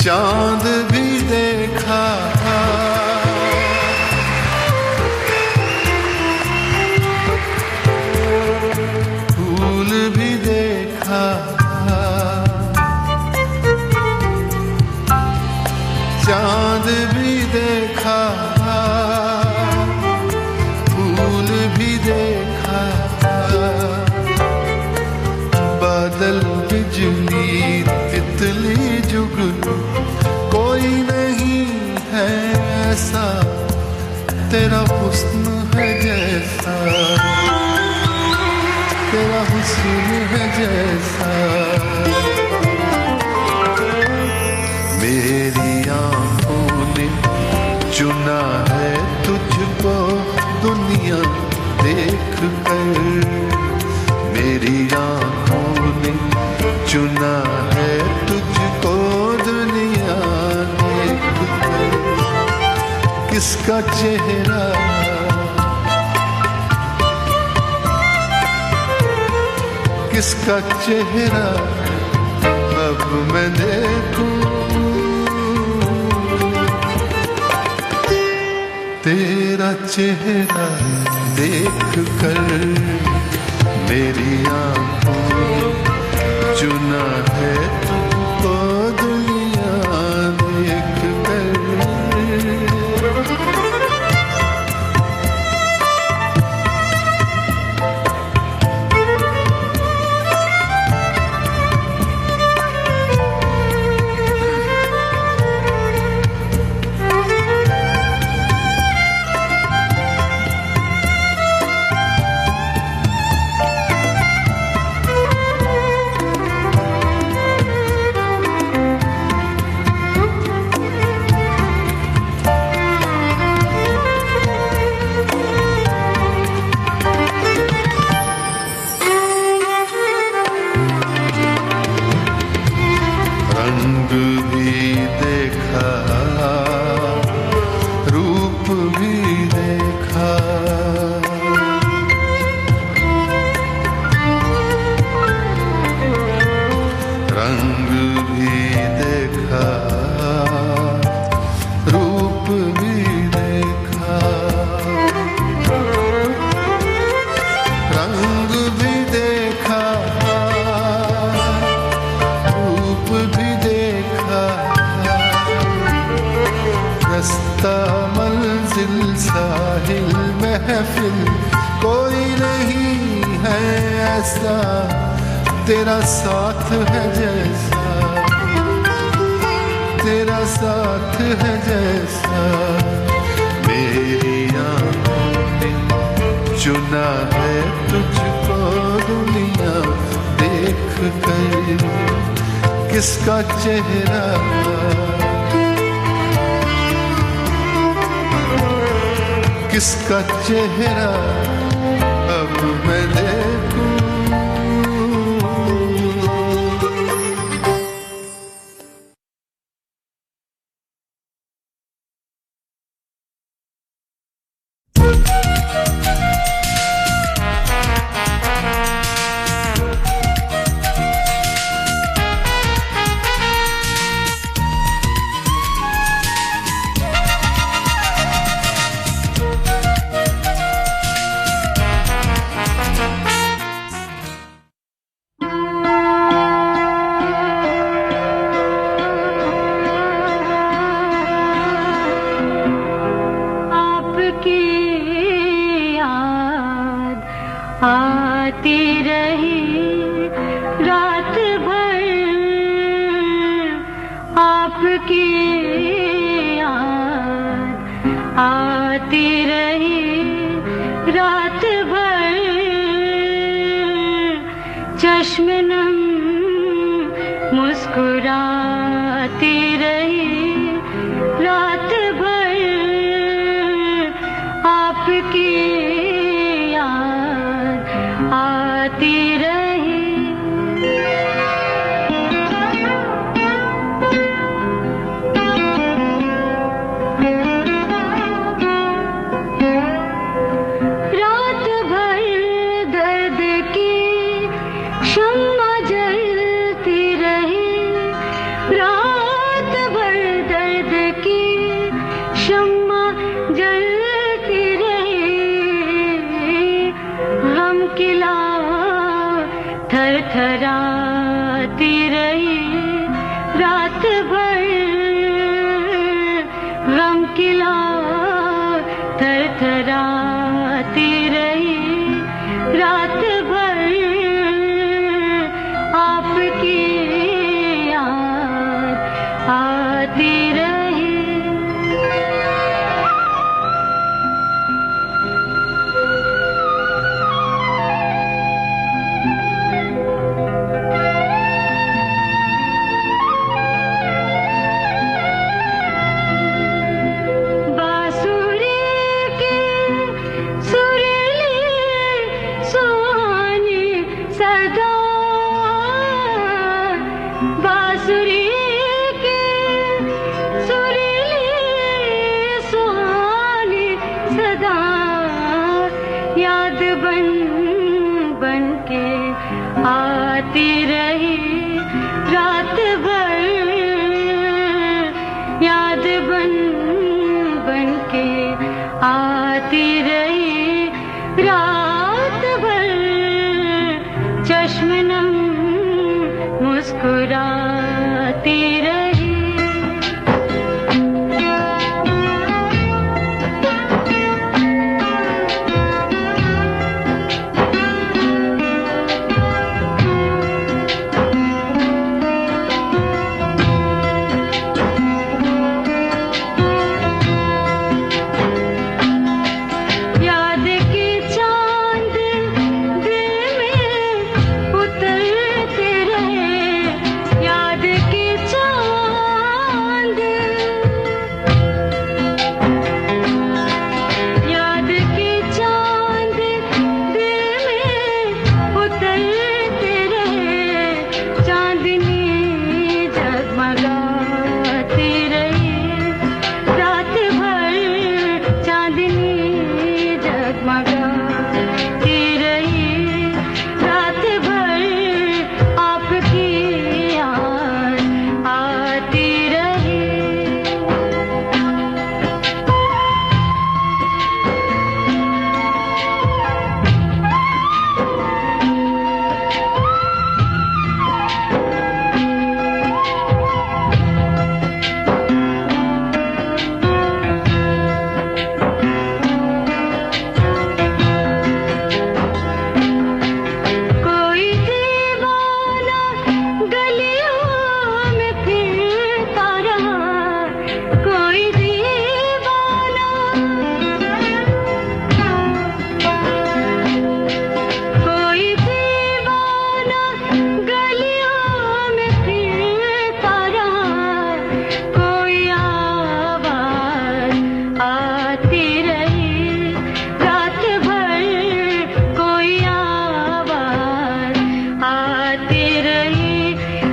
चांद भी देखा, फूल भी देखा, चांद भी देखा, फूल भी देखा, बादल बिजली तितली जुगनू कोई नहीं है ऐसा, तेरा हुस्न है जैसा, तेरा हुस्न है जैसा। मेरी आंखों ने चुना है तुझको दुनिया देख कर, मेरी आंखों ने चुना है तुझको दुनिया देख कर। किसका चेहरा किसका चेहरा अब मैं देखूं, तेरा चेहरा देख कर मेरी आंखों चुना है तुमको दुनिया देख कर। रंग भी देखा, रूप भी देखा, रंग भी देखा, रूप भी देखा, रंग भी देखा, रूप भी देखा, रास्ता मंजिल साहिल महफिल कोई नहीं है ऐसा, तेरा साथ है जैसा, तेरा साथ है जैसा। मेरी आंखों ने चुना है तुझको दुनिया देख कर। किसका चेहरा किसका चेहरा अब मैं देखूं। आती रही रात भर आपकी याद, आती रही रात भर चश्म नम मुस्कुराती रही। आती रही। रात भर दर्द की शम्मा जलती रही, रात भर दर्द की शम्मा जलती रही। गम किला थरथराती रही, रात भर गम किला थरथराती रही, रात भर आपकी याद आती रही। बांसुरी की सुरीली सुहानी सदा, बांसुरी की सुरीली सुहानी सदा, याद बन बन के आती रही, रात भर याद बन बन के आती रही, रात भर चश्म नम मुस्कुराती रही। याद की चांद दिल में उतरते रहे, याद की चांद, याद की चांद दिल में उतरते रहे, चांदनी जगमगाती रही, रात भर चांदनी जगमगाती रही, रात भर आपकी याद आती रही। कोई दीवाना गलियों में फिरता रहा, कोई दीवाना, कोई दीवाना गलियों में फिरता रहा, कोई आवाज आती रही, रात भर कोई आवाज आती रही,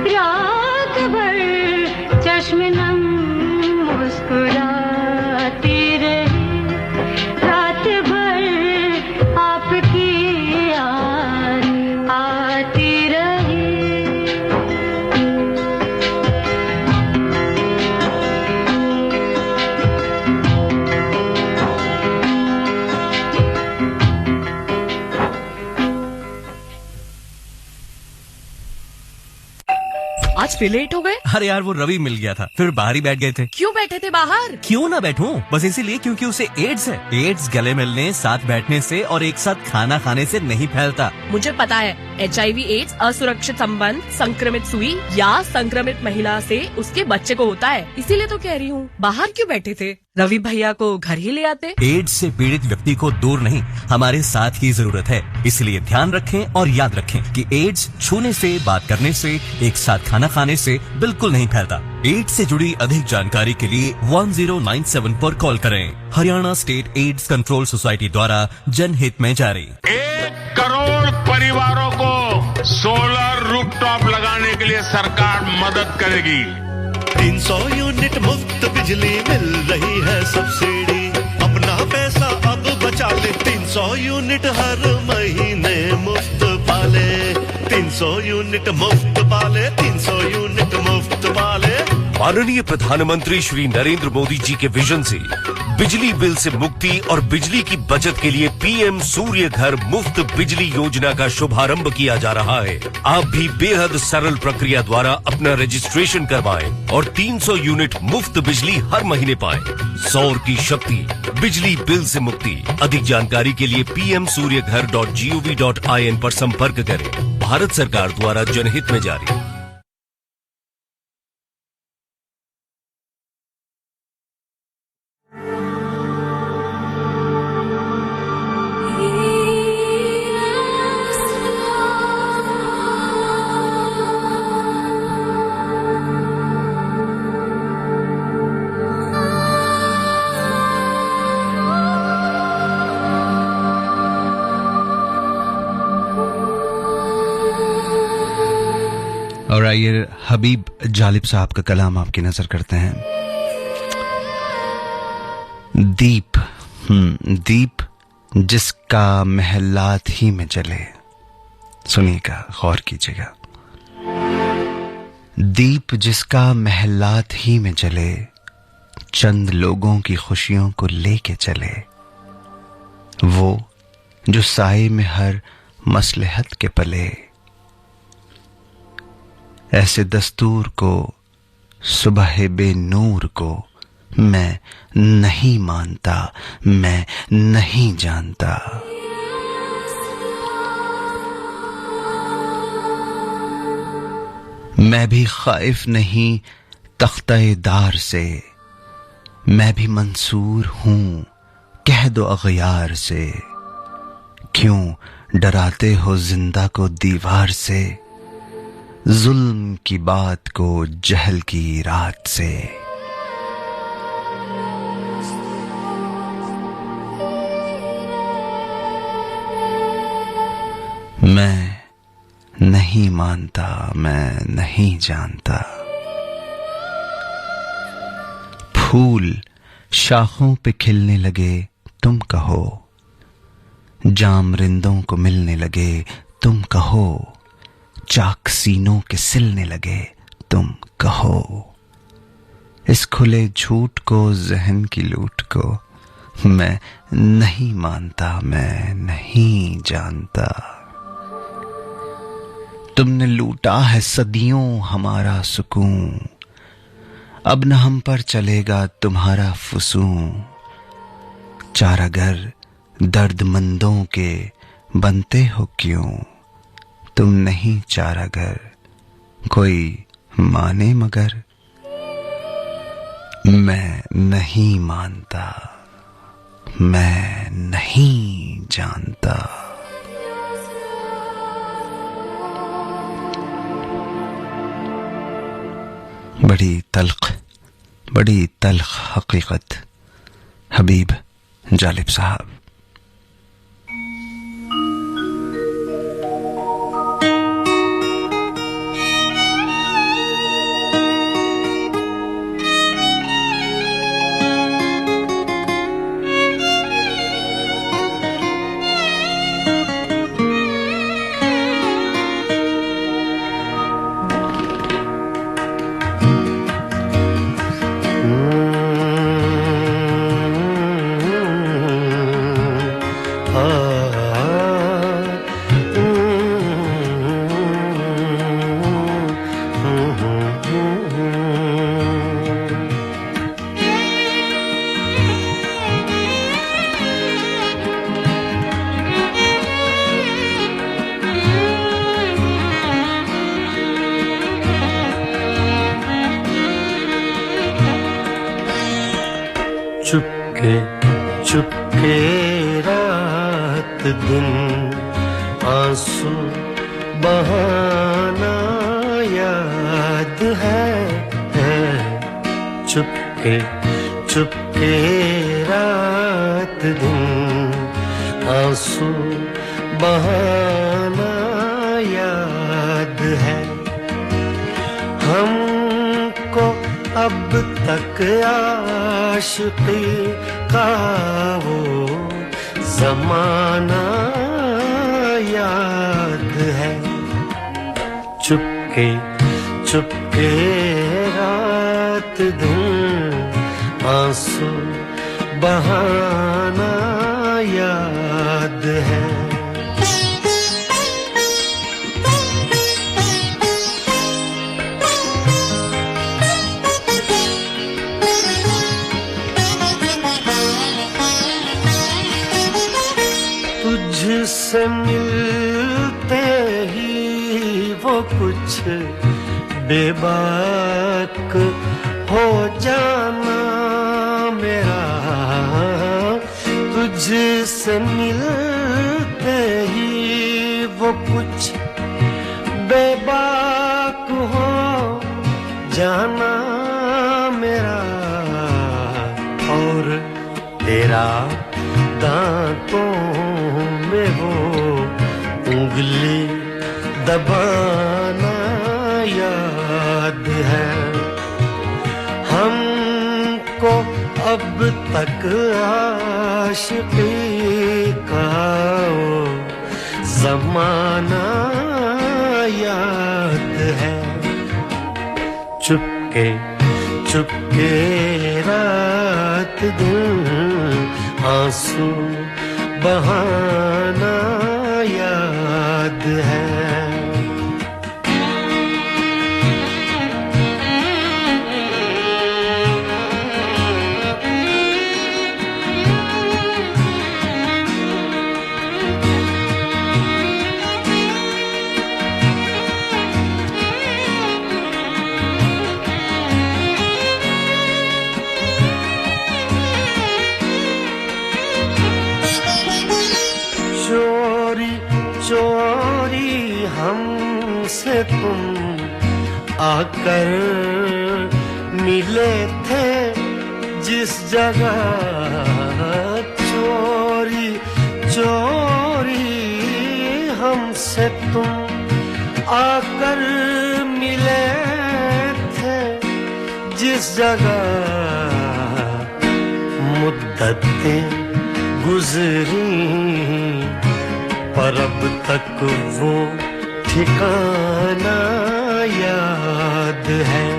रात भर चश्म नम मुस्कुराती रही, रात भर आपकी याद आती रही। आज फिर लेट हो गए? अरे यार वो रवि मिल गया था, फिर बाहर ही बैठ गए थे। क्यों बैठे थे बाहर? क्यों ना बैठूं, बस इसीलिए क्योंकि उसे एड्स है। एड्स गले मिलने, साथ बैठने से और एक साथ खाना खाने से नहीं फैलता। मुझे पता है, HIV एड्स असुरक्षित संबंध, संक्रमित सुई या संक्रमित महिला से उसके बच्चे को होता है, इसीलिए तो कह रही हूँ। बाहर क्यों बैठे थे? रवि भैया को घर ही ले आते। एड्स से पीड़ित व्यक्ति को दूर नहीं, हमारे साथ ही जरूरत है। इसलिए ध्यान रखें और याद रखें कि एड्स छूने से, बात करने से, एक साथ खाना खाने से बिल्कुल नहीं फैलता। एड्स से जुड़ी अधिक जानकारी के लिए 1097 पर कॉल करें। Haryana state AIDS control society द्वारा जनहित में जारी। 1 करोड़ परिवारों को सोलर रूफटॉप लगाने के लिए सरकार मदद करेगी। 300 यूनिट मुफ्त बिजली मिल रही है सब्सिडी, अपना पैसा अब बचा ले, 300 यूनिट हर महीने मुफ्त पाले, 300 यूनिट मुफ्त पाले, 300 यूनिट मुफ्त पाले। माननीय प्रधानमंत्री श्री नरेंद्र मोदी जी के विजन से बिजली बिल से मुक्ति और बिजली की बचत के लिए पीएम सूर्य घर मुफ्त बिजली योजना का शुभारंभ किया जा रहा है। आप भी बेहद सरल प्रक्रिया द्वारा अपना रजिस्ट्रेशन करवाएं और 300 यूनिट मुफ्त बिजली हर महीने पाएं। सौर की शक्ति, बिजली बिल से मुक्ति। अधिक जानकारी के लिए pmsuryaghar.gov.in पर संपर्क करें। भारत सरकार द्वारा जनहित में जारी। और आइए हबीब जालिब साहब का कलाम आपकी नजर करते हैं। दीप दीप जिसका महलात ही में जले, सुनिएगा, गौर कीजिएगा। दीप जिसका महलात ही में जले, चंद लोगों की खुशियों को लेके चले, वो जो साए में हर मसलहत के पले, ऐसे दस्तूर को, सुबह बेनूर को मैं नहीं मानता, मैं नहीं जानता। मैं भी खाइफ नहीं तख्ते-दार से, मैं भी मंसूर हूं कह दो अगयार से। क्यों डराते हो जिंदा को दीवार से, जुल्म की बात को जहल की रात से। मैं नहीं मानता, मैं नहीं जानता। फूल शाखों पे खिलने लगे तुम कहो, जाम रिंदों को मिलने लगे तुम कहो, चाक सीनों के सिलने लगे तुम कहो। इस खुले झूठ को, जहन की लूट को मैं नहीं मानता, मैं नहीं जानता। तुमने लूटा है सदियों हमारा सुकून, अब न हम पर चलेगा तुम्हारा फुसूं। चारागर दर्दमंदों के बनते हो क्यों, तुम नहीं चारागर कोई माने मगर। मैं नहीं मानता, मैं नहीं जानता। बड़ी तल्ख हकीकत, हबीब जालिब साहब। चुपके रात दिन आंसू बहाना याद है। चुपके रात दिन आंसू बहाना याद अब तक आशिकी का वो जमाना याद है। चुपके चुपके रात दिन आंसू बहाना याद है। तुझसे मिलते ही वो कुछ बेबाक हो जाना मेरा। तुझसे मिलते ही वो कुछ बेबाक हो जाना मेरा। और तेरा दांतों में वो उंगली दबाना याद है। हमको अब तक आशिकी का वो जमाना याद है। चुपके चुपके रात दिन आंसू बहाना याद है। चोरी हमसे तुम आकर मिले थे जिस जगह। चोरी चोरी हमसे तुम आकर मिले थे जिस जगह। मुद्दतें गुजरी पर अब तक वो ठिकाना याद है।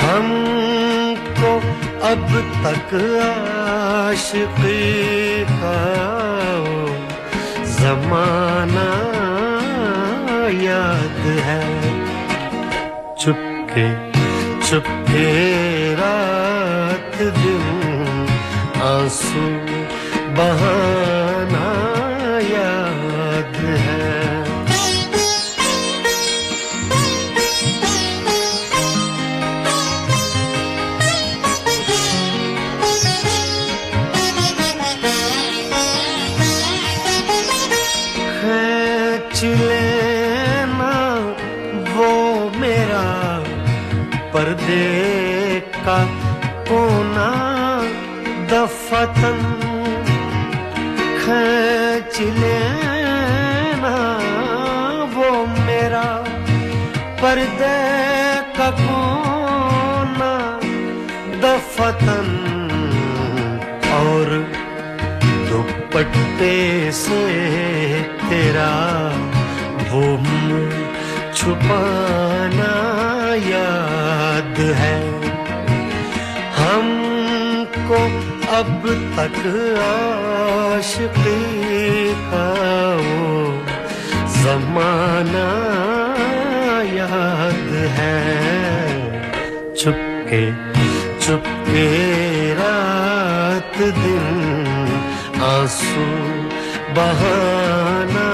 हमको अब तक आशिकी का वो जमाना याद है। चुपके चुपके रात दिन आंसू बहाना याद है। खींच लेना वो मेरा पर्दे का कोना दफतन। खींच लेना वो मेरा पर्दे का कोना दफतन। और दुपट्टे से तेरा वो मुंह छुपाना याद है। हमको अब तक आशिकी का वो जमाना याद है। चुपके चुपके रात दिन आंसू बहाना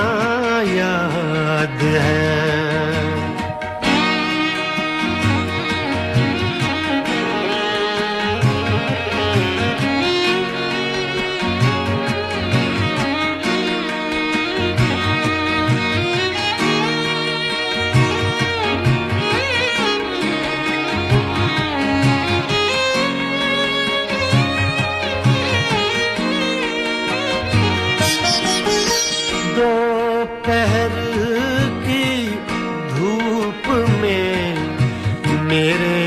याद है। दोपहर की धूप में मेरे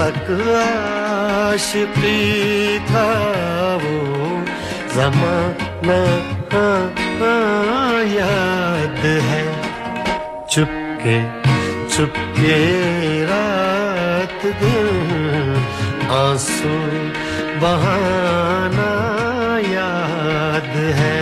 तक आशिकी था वो ज़माना याद है। चुपके चुपके रात दिन आंसू बहाना याद है।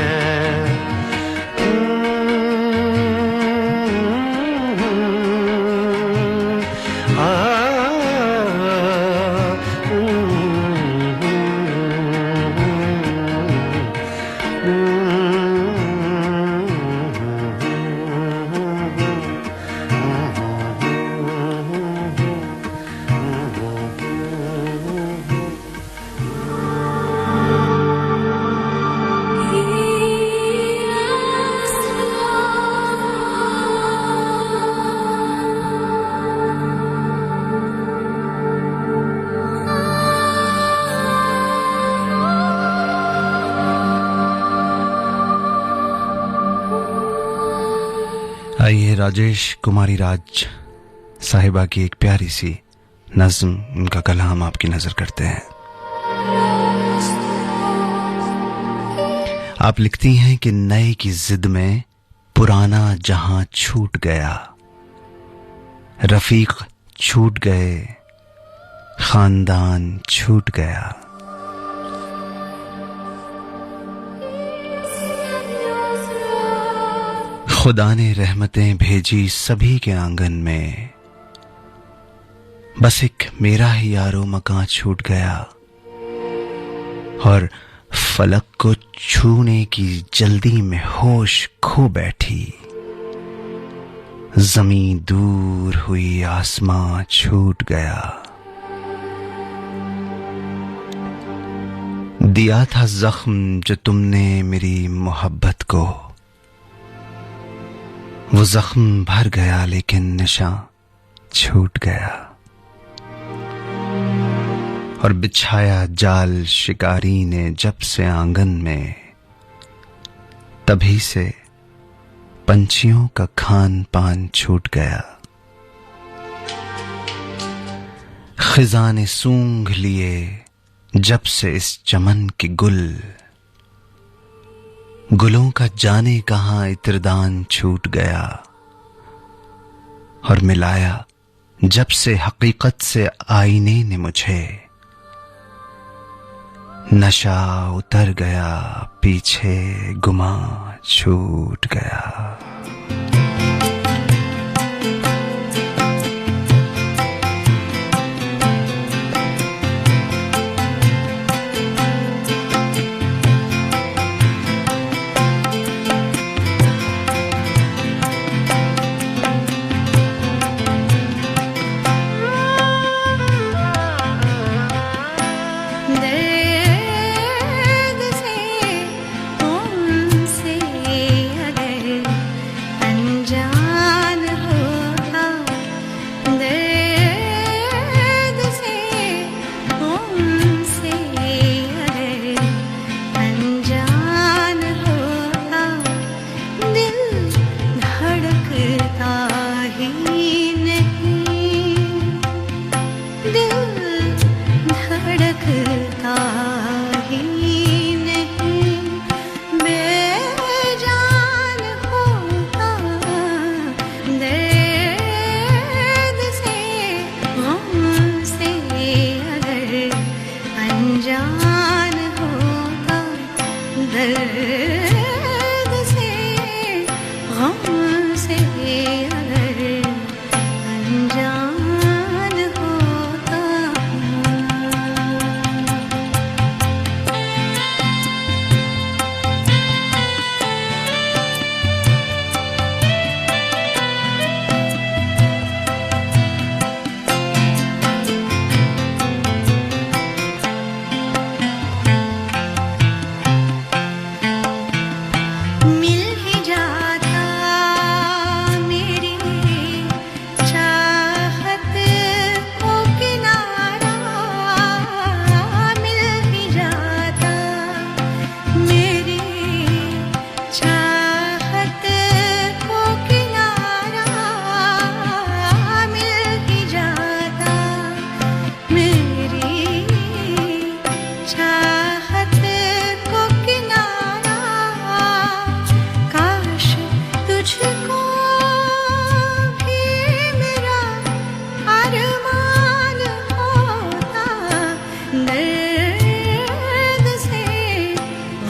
आइए राजेश कुमारी राज साहिबा की एक प्यारी सी नज्म, उनका कलाम आपकी नजर करते हैं। आप लिखती हैं कि नए की जिद में पुराना जहां छूट गया, रफीक छूट गए, खानदान छूट गया। खुदा ने रहमतें भेजी सभी के आंगन में, बस एक मेरा ही यारो मकान छूट गया। और फलक को छूने की जल्दी में होश खो बैठी, जमीन दूर हुई, आसमां छूट गया। दिया था जख्म जो तुमने मेरी मोहब्बत को, वो जख्म भर गया लेकिन निशान छूट गया। और बिछाया जाल शिकारी ने जब से आंगन में, तभी से पंछियों का खान पान छूट गया। खिज़ां ने सूंघ लिए जब से इस चमन के गुल, गुलों का जाने कहां इत्रदान छूट गया। और मिलाया जब से हकीकत से आईने ने मुझे, नशा उतर गया, पीछे गुमा छूट गया।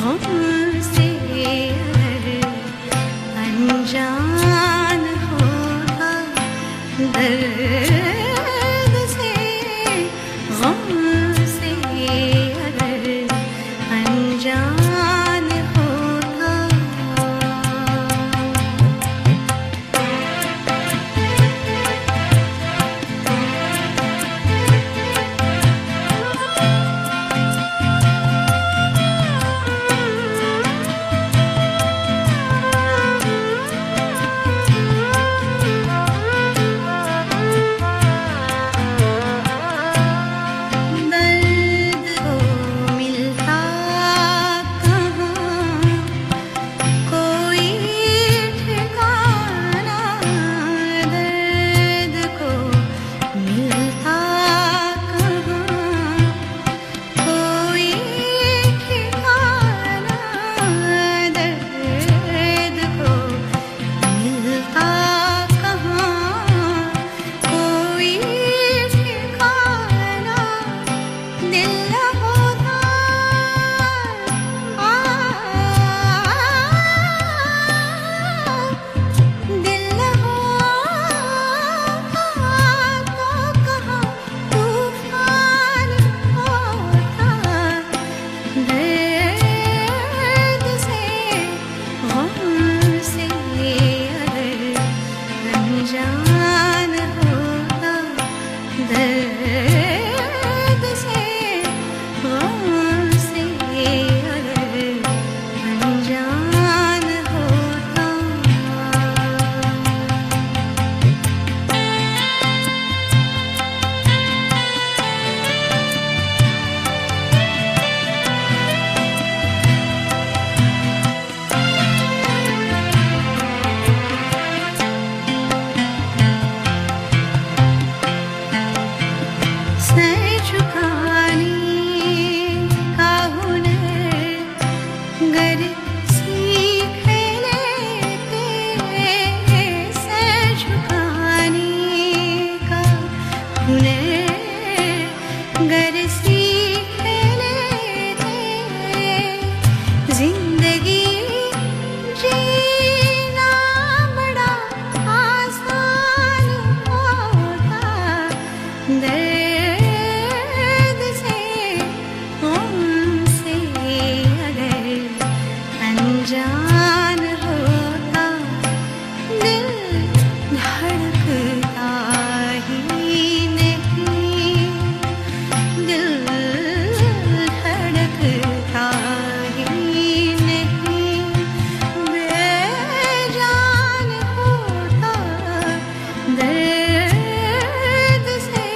हमसे अनजान होगा दर्द से हमसे अगर अनजान होगा दर्द को मिलता कहाँ कोई ठिकाना दर्द को मिलता कहाँ कोई ठिकाना दर्द को मिलता कहाँ कोई ठिकाना दिल न होता दिल न होता तो कहाँ तूफान होता दर्द से हमसे अगर अनजान होगा दर्द से हमसे अगर अनजान होता सर झुकाने का हुनर गर सीख लेते सर झुकाने का हुनर गर सीख लेते जिंदगी जीना बड़ा आसान होता दर्द से हमसे अगर अनजान होता दिल धड़कता ही नहीं दिल धड़कता ही नहीं बेजान होता दर्द से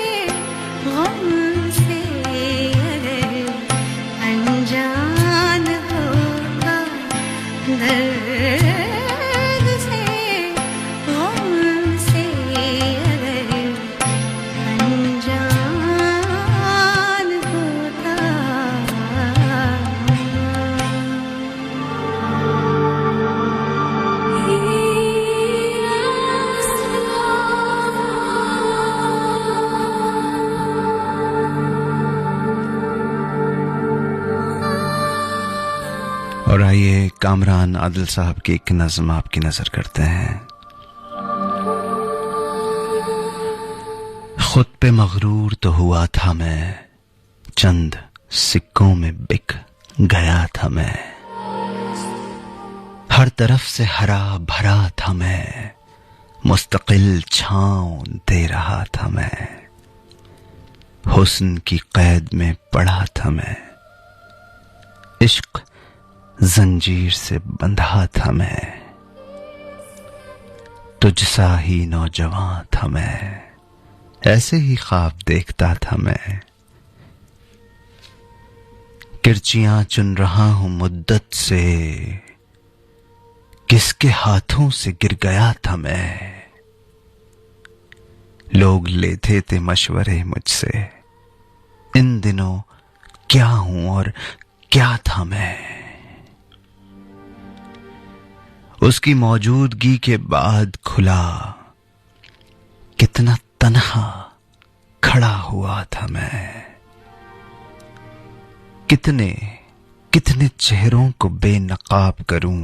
हमसे अगर अनजान होगा दर्द से हमसे अगर अनजान होता और आइए कामरान आदिल साहब की एक नज़्म आपकी नजर करते हैं। खुद पे मगरूर तो हुआ था मैं, चंद सिक्कों में बिक गया था मैं, हर तरफ से हरा भरा था मैं, मुस्तकिल छांव दे रहा था मैं, हुस्न की कैद में पड़ा था मैं, इश्क जंजीर से बंधा था मैं, तुझसा ही नौजवान था मैं, ऐसे ही ख्वाब देखता था मैं, किरचियां चुन रहा हूं मुद्दत से, किसके हाथों से गिर गया था मैं, लोग लेते थे मशवरे मुझसे, इन दिनों क्या हूं और क्या था मैं, उसकी मौजूदगी के बाद खुला कितना तन्हा खड़ा हुआ था मैं, कितने कितने चेहरों को बेनकाब करूं,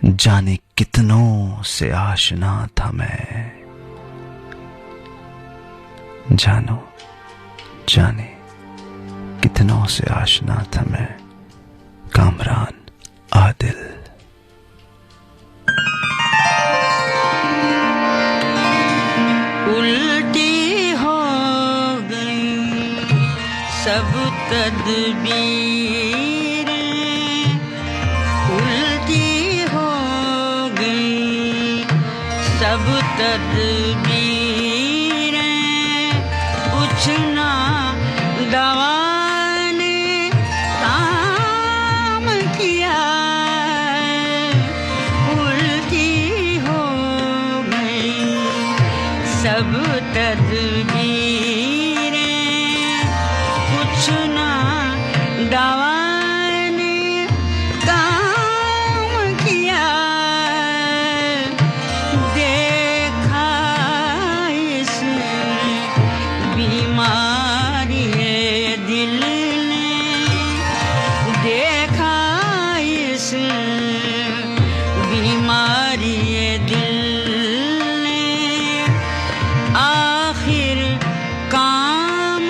जाने कितनों से आशना था मैं। जानो जाने कितनों से आशना था मैं। कामरान आदिल। उल्टी हो गई सब तदबीरें, उल्टी हो गई सब तदबीरें, कुछ ना दवा ने काम किया, उल्टी हो गई सब तदबीरें, कुछ ना दवा ने काम किया। देखा इसने बीमारी है दिल ने, देखा इसने बीमारी है दिल ने, आखिर काम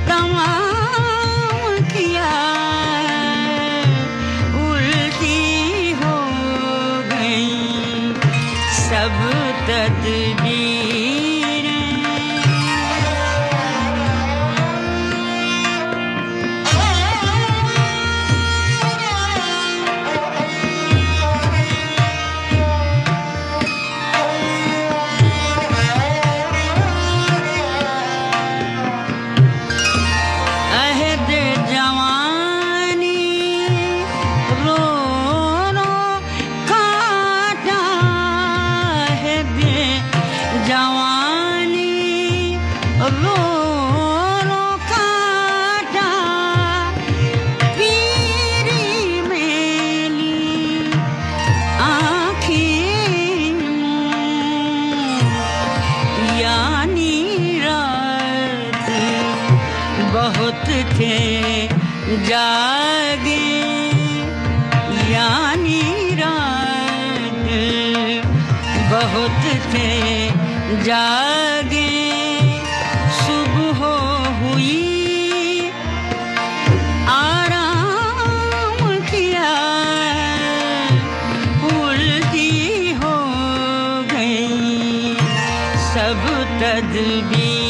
तमाम किया, उल्टी हो गई सब तदबीरें। अहद जवानी रो रो काटा, अहद जवानी रो रो काटा, पीरी मेली आँखें यानी रात बहुत थे जागे, यानी रात बहुत थे जागे, सुबह हुई आराम किया, उल्टी हो गई सब तदबीरें।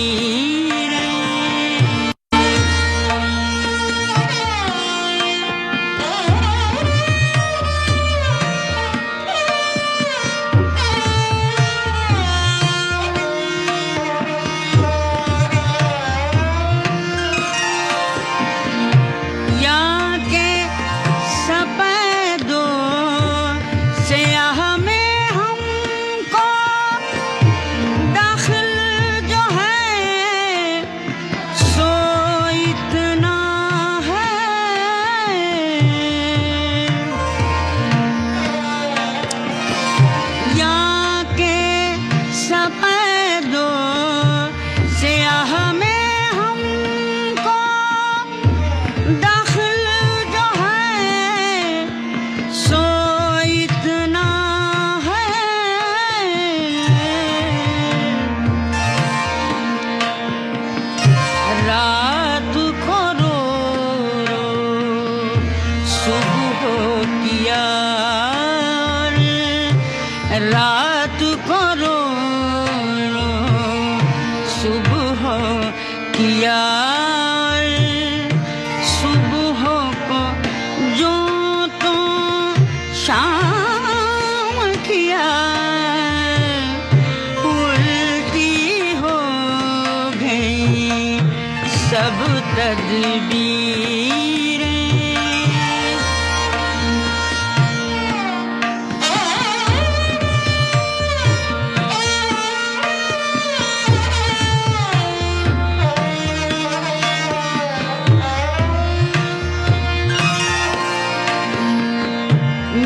या के सफेदो स्याह में हमको दाखिल जो है सो इतना है, या के सफेदो स्याह में हमको दाखिल जो है सो इतना है, रात को रो रो सुबह किया, रात को रो रो सुबह किया, सुबह को जो तो शाम किया, उल्टी हो गई सब तदबीरें।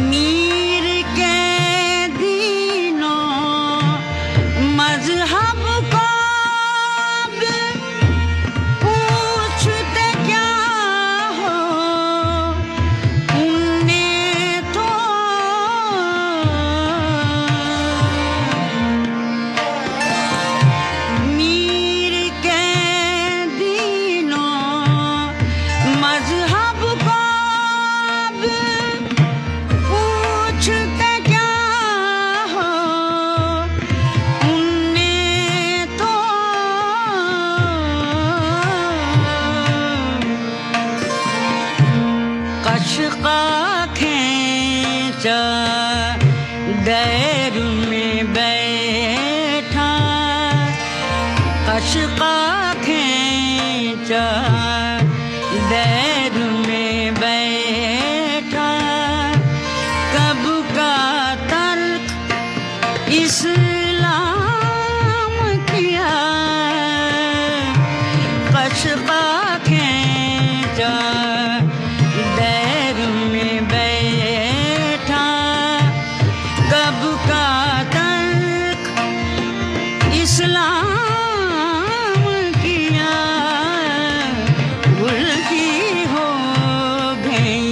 मीर के दीनों मजहब को अब पूछते क्या अशका खींचा दैर में बैठा, अशका खींचा दैर में बैठा, कब का तर्क इस्लाम किया, अशका खींचा दैर में बैठा, कब का तर्क इस्लाम किया, उल्टी हो गई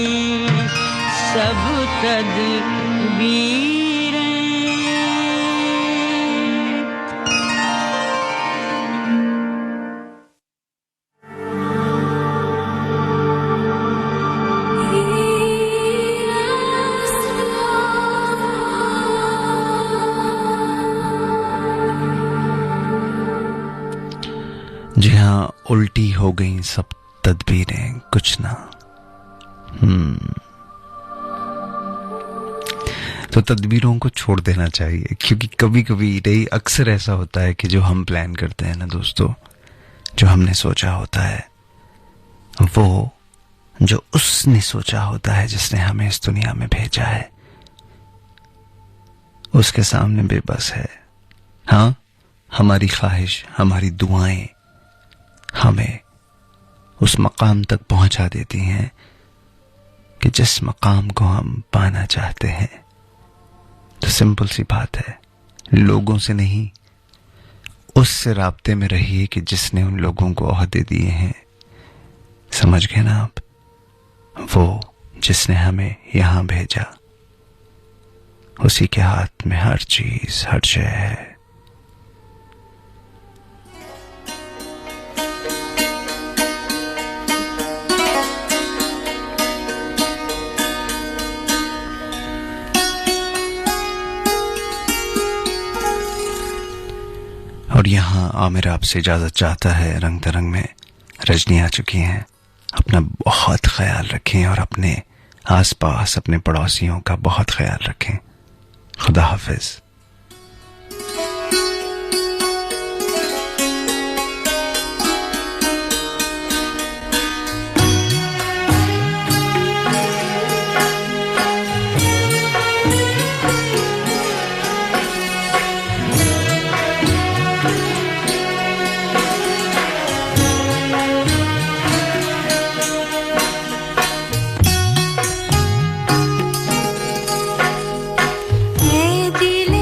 सब तदबीरें। जी हाँ, उल्टी हो गई सब तदबीरें, कुछ ना। तो तदबीरों को छोड़ देना चाहिए, क्योंकि कभी कभी नहीं, अक्सर ऐसा होता है कि जो हम प्लान करते हैं ना दोस्तों, जो हमने सोचा होता है, वो जो उसने सोचा होता है, जिसने हमें इस दुनिया में भेजा है, उसके सामने बेबस है। हाँ, हमारी ख्वाहिश, हमारी दुआएं हमें उस मकाम तक पहुंचा देती हैं कि जिस मकाम को हम पाना चाहते हैं। तो सिंपल सी बात है, लोगों से नहीं, उससे राब्ते में रहिए कि जिसने उन लोगों को ओहदे दिए हैं। समझ गए ना आप? वो जिसने हमें यहां भेजा, उसी के हाथ में हर चीज, हर शय है। और यहाँ आमिर आपसे इजाजत चाहता है। रंग तरंग में रजनी आ चुकी हैं। अपना बहुत ख्याल रखें और अपने आसपास अपने पड़ोसियों का बहुत ख्याल रखें। खुदा हाफिज। दिल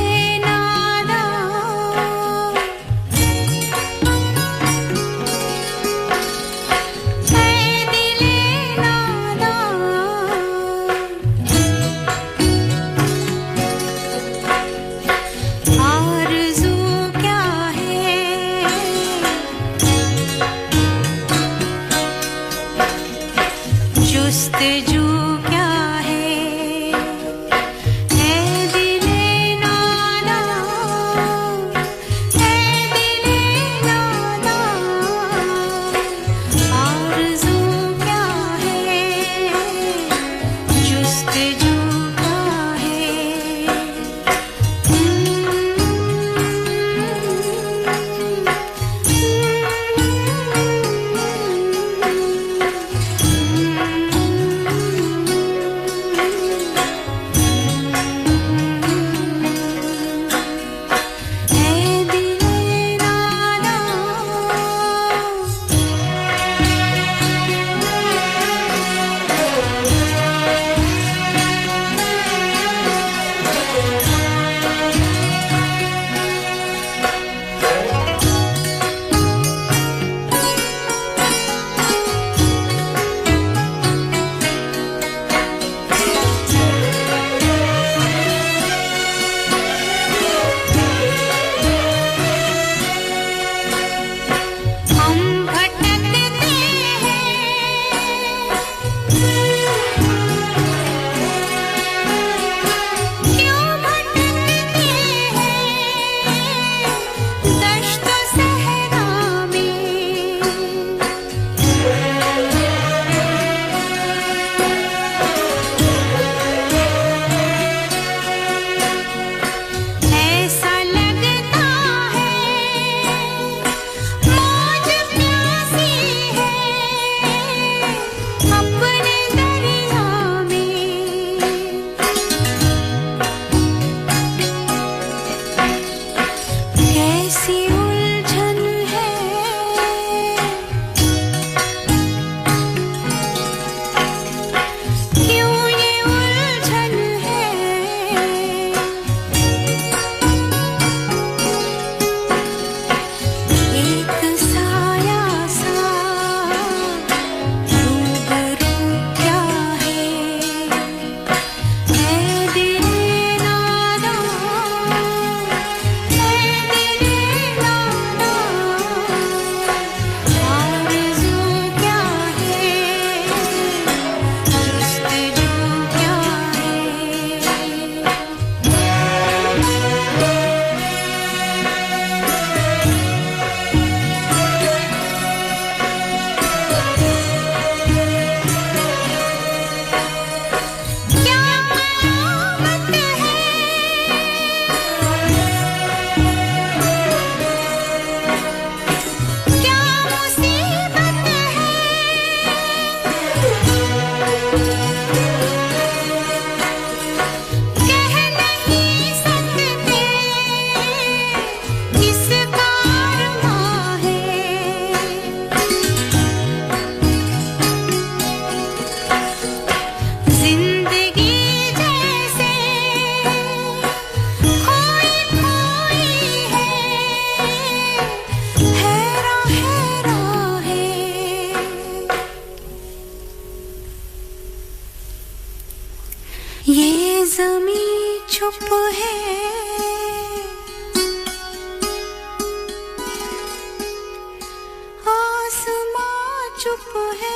ये ज़मीं चुप है, आसमां चुप है,